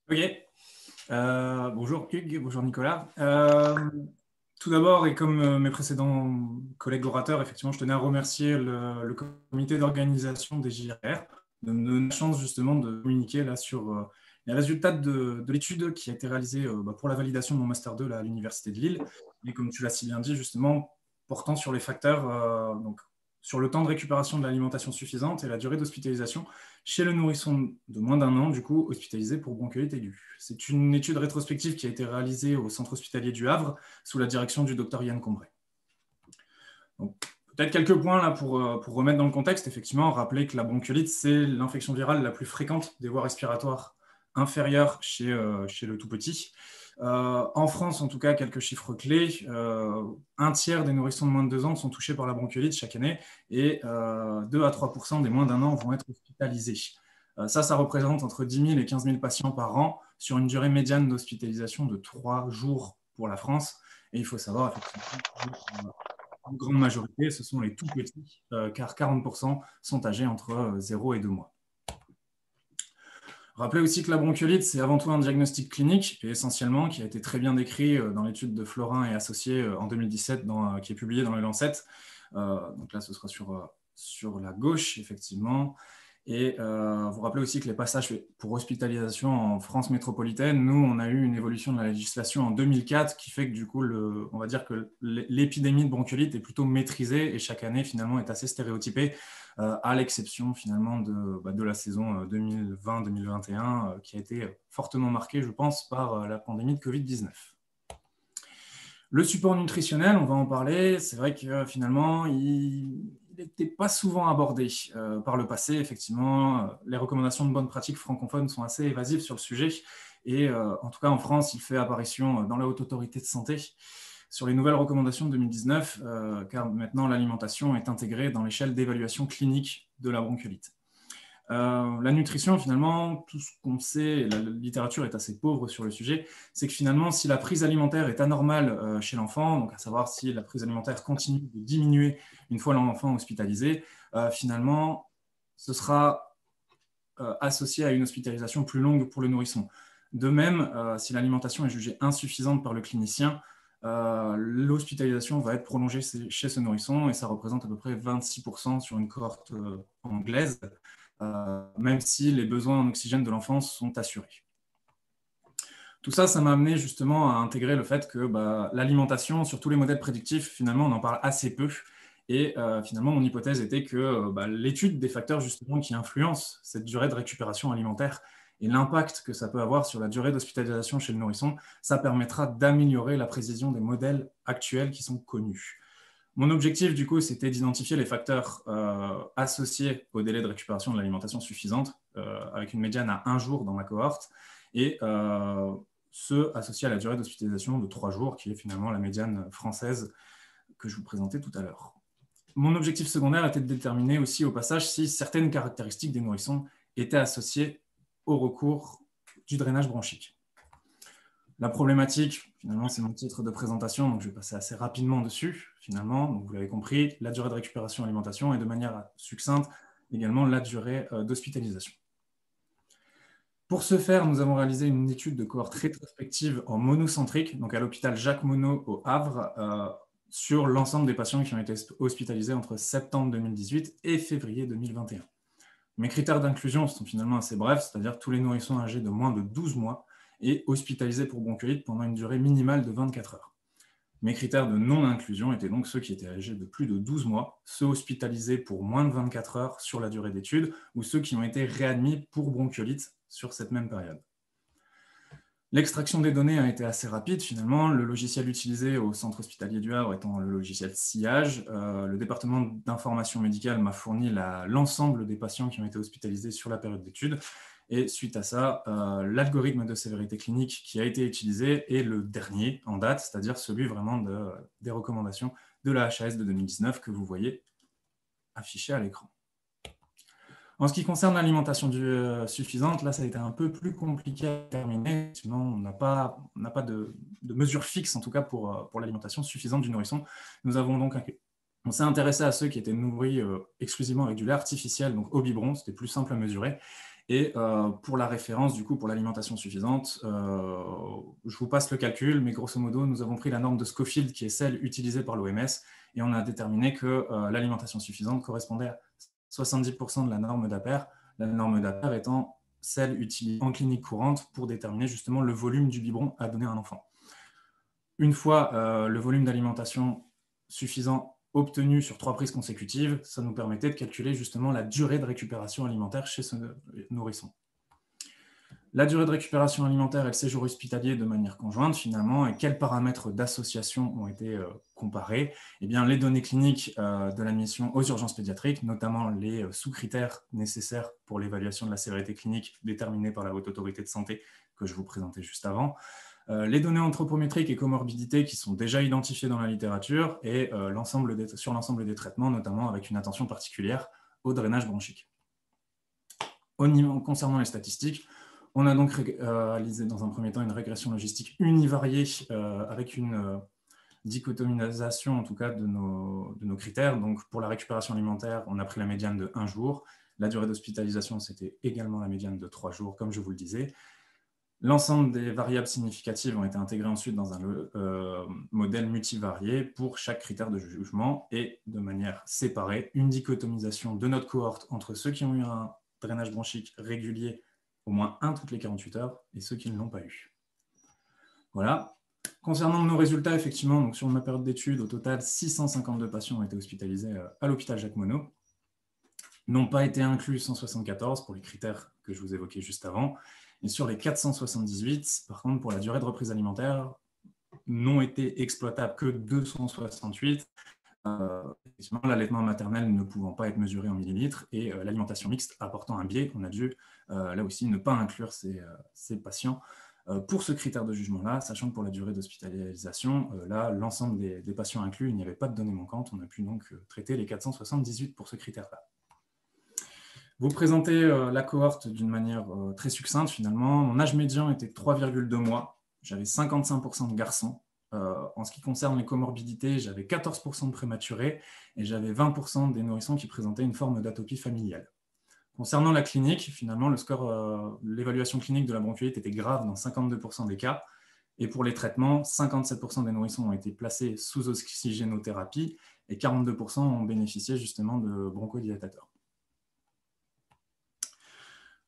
Ok. Bonjour Hugues, bonjour Nicolas. Tout d'abord, et comme mes précédents collègues orateurs, effectivement, je tenais à remercier le comité d'organisation des JRR de me donner la chance justement de communiquer là sur les résultats de l'étude qui a été réalisée pour la validation de mon Master 2 là, à l'Université de Lille. Et comme tu l'as si bien dit, justement, portant sur les facteurs, donc sur le temps de récupération de l'alimentation suffisante et la durée d'hospitalisation chez le nourrisson de moins d'un an, du coup, hospitalisé pour bronchiolite aiguë. C'est une étude rétrospective qui a été réalisée au centre hospitalier du Havre sous la direction du docteur Yann Combray. Donc, peut-être quelques points là pour remettre dans le contexte. Effectivement, rappeler que la bronchiolite, c'est l'infection virale la plus fréquente des voies respiratoires inférieures chez le tout petit. En France, en tout cas, quelques chiffres clés. Un tiers des nourrissons de moins de 2 ans sont touchés par la bronchiolite chaque année et 2 à 3% des moins d'un an vont être hospitalisés. Ça représente entre 10 000 et 15 000 patients par an sur une durée médiane d'hospitalisation de 3 jours pour la France. Et il faut savoir, effectivement, une grande majorité, ce sont les tout petits, car 40% sont âgés entre 0 et 2 mois. Rappelez aussi que la bronchiolite, c'est avant tout un diagnostic clinique, et essentiellement, qui a été très bien décrit dans l'étude de Florin et associés en 2017, qui est publiée dans le Lancet. Donc là, ce sera sur la gauche, effectivement. Et vous rappelez aussi que les passages pour hospitalisation en France métropolitaine, nous, on a eu une évolution de la législation en 2004 qui fait que du coup, on va dire que l'épidémie de bronchiolite est plutôt maîtrisée et chaque année, finalement, est assez stéréotypée, à l'exception, finalement, de la saison 2020-2021 qui a été fortement marquée, je pense, par la pandémie de Covid-19. Le support nutritionnel, on va en parler. C'est vrai que finalement, il n'était pas souvent abordé par le passé. Effectivement, les recommandations de bonnes pratiques francophones sont assez évasives sur le sujet. Et en tout cas, en France, il fait apparition dans la Haute Autorité de Santé sur les nouvelles recommandations de 2019, car maintenant l'alimentation est intégrée dans l'échelle d'évaluation clinique de la bronchiolite. La nutrition, finalement, tout ce qu'on sait, et la littérature est assez pauvre sur le sujet, c'est que finalement, si la prise alimentaire est anormale chez l'enfant, donc à savoir si la prise alimentaire continue de diminuer une fois l'enfant hospitalisé, finalement, ce sera associé à une hospitalisation plus longue pour le nourrisson. De même, si l'alimentation est jugée insuffisante par le clinicien, l'hospitalisation va être prolongée chez ce nourrisson et ça représente à peu près 26% sur une cohorte anglaise, même si les besoins en oxygène de l'enfant sont assurés. Tout ça, ça m'a amené justement à intégrer le fait que l'alimentation, sur tous les modèles prédictifs, finalement, on en parle assez peu. Et finalement, mon hypothèse était que l'étude des facteurs justement qui influencent cette durée de récupération alimentaire et l'impact que ça peut avoir sur la durée d'hospitalisation chez le nourrisson, ça permettra d'améliorer la précision des modèles actuels qui sont connus. Mon objectif, du coup, c'était d'identifier les facteurs associés au délai de récupération de l'alimentation suffisante, avec une médiane à 1 jour dans ma cohorte, et ceux associés à la durée d'hospitalisation de 3 jours, qui est finalement la médiane française que je vous présentais tout à l'heure. Mon objectif secondaire était de déterminer aussi au passage si certaines caractéristiques des nourrissons étaient associées au recours du drainage bronchique. La problématique, finalement, c'est mon titre de présentation, donc je vais passer assez rapidement dessus, finalement. Donc, vous l'avez compris, la durée de récupération alimentation et de manière succincte, également la durée d'hospitalisation. Pour ce faire, nous avons réalisé une étude de cohorte rétrospective en monocentrique, donc à l'hôpital Jacques Monod au Havre, sur l'ensemble des patients qui ont été hospitalisés entre septembre 2018 et février 2021. Mes critères d'inclusion sont finalement assez brefs, c'est-à-dire tous les nourrissons âgés de moins de 12 mois et hospitalisés pour bronchiolite pendant une durée minimale de 24 heures. Mes critères de non-inclusion étaient donc ceux qui étaient âgés de plus de 12 mois, ceux hospitalisés pour moins de 24 heures sur la durée d'étude, ou ceux qui ont été réadmis pour bronchiolite sur cette même période. L'extraction des données a été assez rapide finalement, le logiciel utilisé au centre hospitalier du Havre étant le logiciel Sillage. Le département d'information médicale m'a fourni l'ensemble des patients qui ont été hospitalisés sur la période d'étude. Et suite à ça, l'algorithme de sévérité clinique qui a été utilisé est le dernier en date, c'est-à-dire celui vraiment des recommandations de la HAS de 2019 que vous voyez affiché à l'écran. En ce qui concerne l'alimentation suffisante, là, ça a été un peu plus compliqué à terminer. Sinon, on n'a pas de mesure fixe, en tout cas, pour l'alimentation suffisante du nourrisson. On s'est intéressé à ceux qui étaient nourris exclusivement avec du lait artificiel, donc au biberon, c'était plus simple à mesurer. Et pour la référence, du coup, pour l'alimentation suffisante, je vous passe le calcul, mais grosso modo, nous avons pris la norme de Scofield, qui est celle utilisée par l'OMS, et on a déterminé que l'alimentation suffisante correspondait à 70% de la norme d'Aper, la norme d'Aper étant celle utilisée en clinique courante pour déterminer justement le volume du biberon à donner à un enfant. Une fois le volume d'alimentation suffisant obtenu sur 3 prises consécutives, ça nous permettait de calculer justement la durée de récupération alimentaire chez ce nourrisson. La durée de récupération alimentaire et le séjour hospitalier de manière conjointe, finalement, et quels paramètres d'association ont été comparés? Eh bien, les données cliniques de l'admission aux urgences pédiatriques, notamment les sous-critères nécessaires pour l'évaluation de la sévérité clinique déterminés par la Haute Autorité de Santé que je vous présentais juste avant, les données anthropométriques et comorbidités qui sont déjà identifiées dans la littérature et sur l'ensemble des traitements, notamment avec une attention particulière au drainage bronchique. Concernant les statistiques, on a donc réalisé dans un premier temps une régression logistique univariée avec une dichotomisation en tout cas de nos critères. Donc pour la récupération alimentaire, on a pris la médiane de 1 jour. La durée d'hospitalisation, c'était également la médiane de 3 jours, comme je vous le disais. L'ensemble des variables significatives ont été intégrées ensuite dans un modèle multivarié pour chaque critère de jugement et de manière séparée, une dichotomisation de notre cohorte entre ceux qui ont eu un drainage bronchique régulier, au moins un toutes les 48 heures, et ceux qui ne l'ont pas eu. Voilà. Concernant nos résultats, effectivement, donc sur ma période d'études, au total, 652 patients ont été hospitalisés à l'hôpital Jacques Monod. N'ont pas été inclus 174 pour les critères que je vous évoquais juste avant. Et sur les 478, par contre, pour la durée de reprise alimentaire, n'ont été exploitables que 268. Effectivement, l'allaitement maternel ne pouvant pas être mesuré en millilitres et l'alimentation mixte apportant un biais, on a dû là aussi ne pas inclure ces patients pour ce critère de jugement-là, sachant que pour la durée d'hospitalisation, là, l'ensemble des patients inclus, il n'y avait pas de données manquantes, on a pu donc traiter les 478 pour ce critère-là. Vous présentez la cohorte d'une manière très succincte finalement. Mon âge médian était de 3,2 mois. J'avais 55% de garçons. En ce qui concerne les comorbidités, j'avais 14% de prématurés et j'avais 20% des nourrissons qui présentaient une forme d'atopie familiale. Concernant la clinique, finalement, l'évaluation clinique de la bronchiolite était grave dans 52% des cas. Et pour les traitements, 57% des nourrissons ont été placés sous oxygénothérapie et 42% ont bénéficié justement de bronchodilatateurs.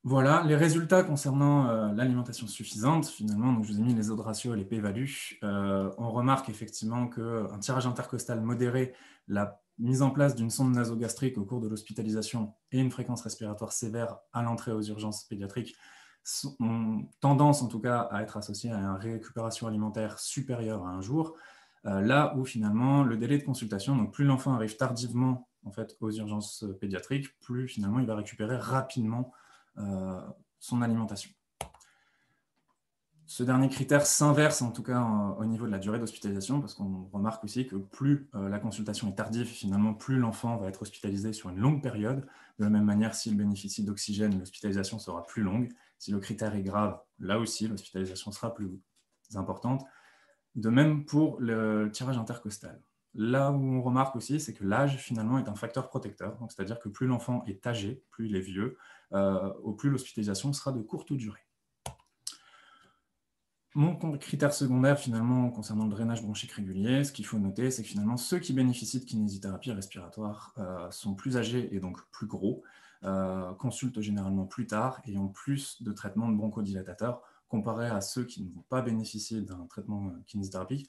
Voilà, les résultats concernant l'alimentation suffisante, finalement, donc je vous ai mis les odds ratios et les p-values. On remarque effectivement qu'un tirage intercostal modéré, la mise en place d'une sonde nasogastrique au cours de l'hospitalisation et une fréquence respiratoire sévère à l'entrée aux urgences pédiatriques ont tendance en tout cas à être associées à une récupération alimentaire supérieure à 1 jour, là où finalement le délai de consultation, donc plus l'enfant arrive tardivement en fait, aux urgences pédiatriques, plus finalement il va récupérer rapidement son alimentation. Ce dernier critère s'inverse en tout cas au niveau de la durée d'hospitalisation parce qu'on remarque aussi que plus la consultation est tardive, finalement plus l'enfant va être hospitalisé sur une longue période. De la même manière, s'il bénéficie d'oxygène, l'hospitalisation sera plus longue. Si le critère est grave, là aussi l'hospitalisation sera plus importante. De même pour le tirage intercostal. Là où on remarque aussi, c'est que l'âge, finalement, est un facteur protecteur. C'est-à-dire que plus l'enfant est âgé, plus il est vieux, au plus l'hospitalisation sera de courte durée. Mon critère secondaire, finalement, concernant le drainage bronchique régulier, ce qu'il faut noter, c'est que finalement, ceux qui bénéficient de kinésithérapie respiratoire sont plus âgés et donc plus gros, consultent généralement plus tard et ont plus de traitements de bronchodilatateurs comparé à ceux qui ne vont pas bénéficier d'un traitement kinésithérapie,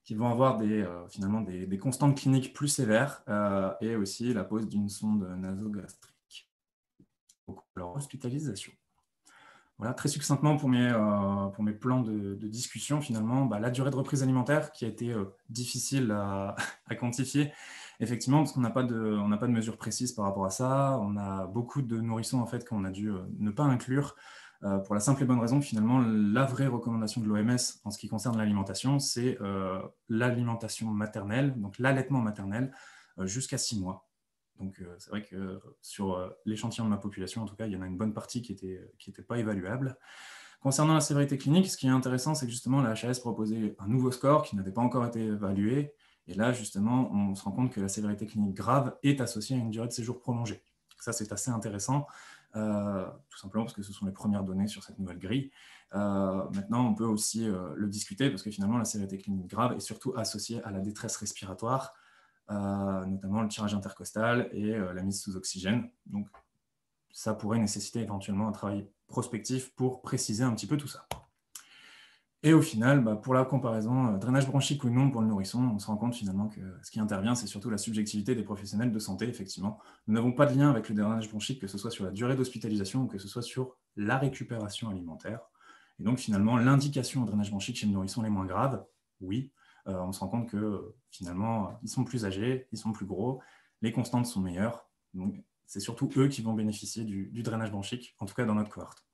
qui vont avoir finalement des constantes cliniques plus sévères et aussi la pose d'une sonde nasogastrique pour leur hospitalisation. Voilà, très succinctement pour mes plans de discussion, finalement, la durée de reprise alimentaire qui a été difficile à quantifier, effectivement, parce qu'on n'a pas de mesure précise par rapport à ça. On a beaucoup de nourrissons en fait, qu'on a dû ne pas inclure, pour la simple et bonne raison que finalement, la vraie recommandation de l'OMS en ce qui concerne l'alimentation, c'est l'alimentation maternelle, donc l'allaitement maternel, jusqu'à 6 mois. Donc, c'est vrai que sur l'échantillon de ma population, en tout cas, il y en a une bonne partie qui était pas évaluable. Concernant la sévérité clinique, ce qui est intéressant, c'est que justement, la HAS proposait un nouveau score qui n'avait pas encore été évalué. Et là, justement, on se rend compte que la sévérité clinique grave est associée à une durée de séjour prolongée. Ça, c'est assez intéressant. tout simplement parce que ce sont les premières données sur cette nouvelle grille. Maintenant, on peut aussi le discuter, parce que finalement, la sévérité clinique grave est surtout associée à la détresse respiratoire, notamment le tirage intercostal et la mise sous oxygène. Donc, ça pourrait nécessiter éventuellement un travail prospectif pour préciser un petit peu tout ça. Et au final, pour la comparaison, drainage bronchique ou non pour le nourrisson, on se rend compte finalement que ce qui intervient, c'est surtout la subjectivité des professionnels de santé, effectivement. Nous n'avons pas de lien avec le drainage bronchique, que ce soit sur la durée d'hospitalisation ou que ce soit sur la récupération alimentaire. Et donc finalement, l'indication au drainage bronchique chez le nourrisson est moins grave, oui. On se rend compte que finalement, ils sont plus âgés, ils sont plus gros, les constantes sont meilleures. Donc c'est surtout eux qui vont bénéficier du drainage bronchique, en tout cas dans notre cohorte.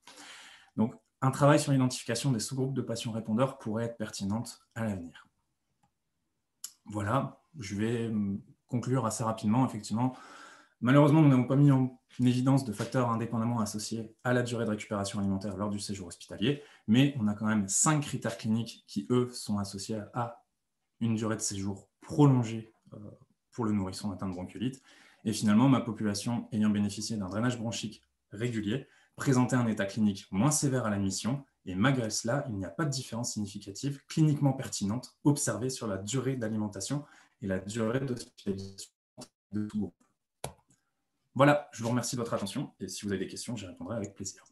Donc, un travail sur l'identification des sous-groupes de patients répondeurs pourrait être pertinente à l'avenir. Voilà, je vais conclure assez rapidement. Effectivement, malheureusement, nous n'avons pas mis en évidence de facteurs indépendamment associés à la durée de récupération alimentaire lors du séjour hospitalier, mais on a quand même 5 critères cliniques qui, eux, sont associés à une durée de séjour prolongée pour le nourrisson atteint de bronchiolite. Et finalement, ma population ayant bénéficié d'un drainage bronchique régulier présentait un état clinique moins sévère à l'admission, et malgré cela, il n'y a pas de différence significative cliniquement pertinente observée sur la durée d'alimentation et la durée d'hospitalisation de tout groupe. Voilà, je vous remercie de votre attention, et si vous avez des questions, j'y répondrai avec plaisir.